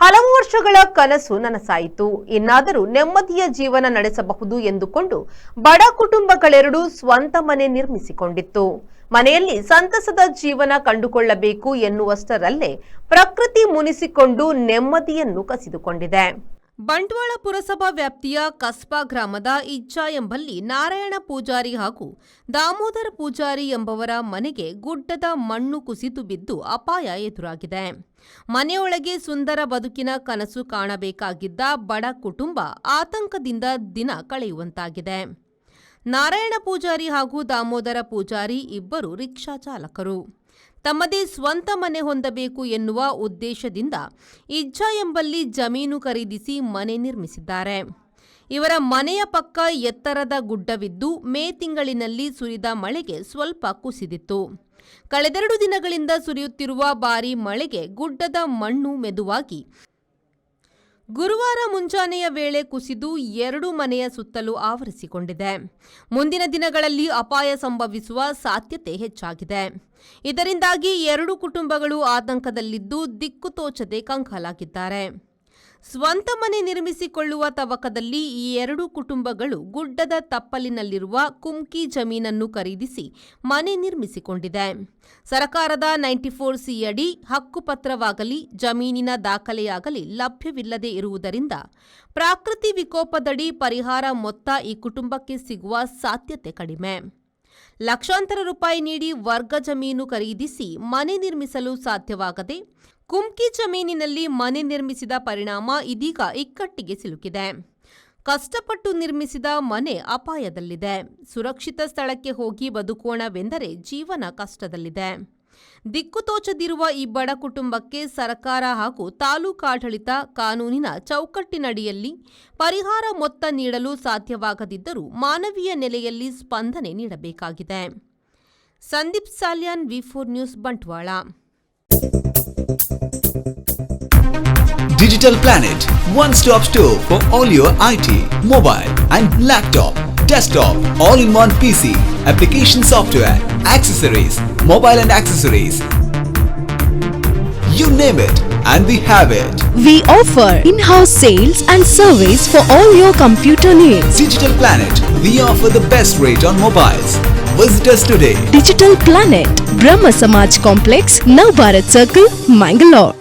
ಹಲವು ವರ್ಷಗಳ ಕನಸು ನನಸಾಯಿತು. ಇನ್ನಾದರೂ ನೆಮ್ಮದಿಯ ಜೀವನ ನಡೆಸಬಹುದು ಎಂದುಕೊಂಡು ಬಡ ಕುಟುಂಬಗಳೆರಡು ಸ್ವಂತ ಮನೆ ನಿರ್ಮಿಸಿಕೊಂಡಿತ್ತು. ಮನೆಯಲ್ಲಿ ಸಂತಸದ ಜೀವನ ಕಂಡುಕೊಳ್ಳಬೇಕು ಎನ್ನುವಷ್ಟರಲ್ಲೇ ಪ್ರಕೃತಿ ಮುನಿಸಿಕೊಂಡು ನೆಮ್ಮದಿಯನ್ನು ಕಸಿದುಕೊಂಡಿದೆ. ಬಂಟ್ವಾಳ ಪುರಸಭಾ ವ್ಯಾಪ್ತಿಯ ಕಸ್ಬಾ ಗ್ರಾಮದ ಇಜ್ಜಾ ಎಂಬಲ್ಲಿ ನಾರಾಯಣ ಪೂಜಾರಿ ಹಾಗೂ ದಾಮೋದರ ಪೂಜಾರಿ ಎಂಬವರ ಮನೆಗೆ ಗುಡ್ಡದ ಮಣ್ಣು ಕುಸಿದು ಬಿದ್ದು ಅಪಾಯ ಎದುರಾಗಿದೆ. ಮನೆಯೊಳಗೆ ಸುಂದರ ಬದುಕಿನ ಕನಸು ಕಾಣಬೇಕಾಗಿದ್ದ ಬಡ ಕುಟುಂಬ ಆತಂಕದಿಂದ ದಿನ ಕಳೆಯುವಂತಾಗಿದೆ. ನಾರಾಯಣ ಪೂಜಾರಿ ಹಾಗೂ ದಾಮೋದರ ಪೂಜಾರಿ ಇಬ್ಬರು ರಿಕ್ಷಾ ಚಾಲಕರು. ತಮ್ಮದೇ ಸ್ವಂತ ಮನೆ ಹೊಂದಬೇಕು ಎನ್ನುವ ಉದ್ದೇಶದಿಂದ ಇಜ್ಜಾ ಎಂಬಲ್ಲಿ ಜಮೀನು ಖರೀದಿಸಿ ಮನೆ ನಿರ್ಮಿಸಿದ್ದಾರೆ. ಇವರ ಮನೆಯ ಪಕ್ಕ ಎತ್ತರದ ಗುಡ್ಡವಿದ್ದು ಮೇ ತಿಂಗಳಿನಲ್ಲಿ ಸುರಿದ ಮಳೆಗೆ ಸ್ವಲ್ಪ ಕುಸಿದಿತ್ತು. ಕಳೆದೆರಡು ದಿನಗಳಿಂದ ಸುರಿಯುತ್ತಿರುವ ಭಾರೀ ಮಳೆಗೆ ಗುಡ್ಡದ ಮಣ್ಣು ಮೆದುವಾಗಿ ಗುರುವಾರ ಮುಂಜಾನೆಯ ವೇಳೆ ಕುಸಿದು ಎರಡು ಮನೆಯ ಸುತ್ತಲೂ ಆವರಿಸಿಕೊಂಡಿದೆ. ಮುಂದಿನ ದಿನಗಳಲ್ಲಿ ಅಪಾಯ ಸಂಭವಿಸುವ ಸಾಧ್ಯತೆ ಹೆಚ್ಚಾಗಿದೆ. ಇದರಿಂದಾಗಿ ಎರಡು ಕುಟುಂಬಗಳು ಆತಂಕದಲ್ಲಿದ್ದು ದಿಕ್ಕು ತೋಚದೆ ಕಂಗಾಲಾಗಿದ್ದಾರೆ. ಸ್ವಂತ ಮನೆ ನಿರ್ಮಿಸಿಕೊಳ್ಳುವ ತವಕದಲ್ಲಿ ಈ ಎರಡು ಕುಟುಂಬಗಳು ಗುಡ್ಡದ ತಪ್ಪಲಿನಲ್ಲಿರುವ ಕುಮ್ಕಿ ಜಮೀನನ್ನು ಖರೀದಿಸಿ ಮನೆ ನಿರ್ಮಿಸಿಕೊಂಡಿದೆ. ಸರ್ಕಾರದ 94C ಅಡಿ ಹಕ್ಕುಪತ್ರವಾಗಲಿ ಜಮೀನಿನ ದಾಖಲೆಯಾಗಲಿ ಲಭ್ಯವಿಲ್ಲದೆ ಇರುವುದರಿಂದ ಪ್ರಾಕೃತಿ ವಿಕೋಪದಡಿ ಪರಿಹಾರ ಮೊತ್ತ ಈ ಕುಟುಂಬಕ್ಕೆ ಸಿಗುವ ಸಾಧ್ಯತೆ ಕಡಿಮೆ. ಲಕ್ಷಾಂತರ ರೂಪಾಯಿ ನೀಡಿ ವರ್ಗ ಜಮೀನು ಖರೀದಿಸಿ ಮನೆ ನಿರ್ಮಿಸಲು ಸಾಧ್ಯವಾಗದೆ ಕುಮ್ಕಿ ಜಮೀನಿನಲ್ಲಿ ಮನೆ ನಿರ್ಮಿಸಿದ ಪರಿಣಾಮ ಇದೀಗ ಇಕ್ಕಟ್ಟಿಗೆ ಸಿಲುಕಿದೆ. ಕಷ್ಟಪಟ್ಟು ನಿರ್ಮಿಸಿದ ಮನೆ ಅಪಾಯದಲ್ಲಿದೆ. ಸುರಕ್ಷಿತ ಸ್ಥಳಕ್ಕೆ ಹೋಗಿ ಬದುಕೋಣವೆಂದರೆ ಜೀವನ ಕಷ್ಟದಲ್ಲಿದೆ. ದಿಕ್ಕು ತೋಚದಿರುವ ಈ ಬಡ ಕುಟುಂಬಕ್ಕೆ ಸರ್ಕಾರ ಹಾಗೂ ತಾಲೂಕಾಡಳಿತ ಕಾನೂನಿನ ಚೌಕಟ್ಟಿನಡಿಯಲ್ಲಿ ಪರಿಹಾರ ಮೊತ್ತ ನೀಡಲು ಸಾಧ್ಯವಾಗದಿದ್ದರೂ ಮಾನವೀಯ ನೆಲೆಯಲ್ಲಿ ಸ್ಪಂದನೆ ನೀಡಬೇಕಾಗಿದೆ. Sandeep Salian, V4 news, Bantwal. Digital Planet, one-stop store for all your IT, mobile and laptop, desktop, all-in-one PC, application software, accessories, mobile and accessories. You name it and we have it. We offer in-house sales and service for all your computer needs. Digital Planet, we offer the best rate on mobiles. Visit us today. Digital Planet, Brahma Samaj Complex, Navbharat Circle, Mangalore.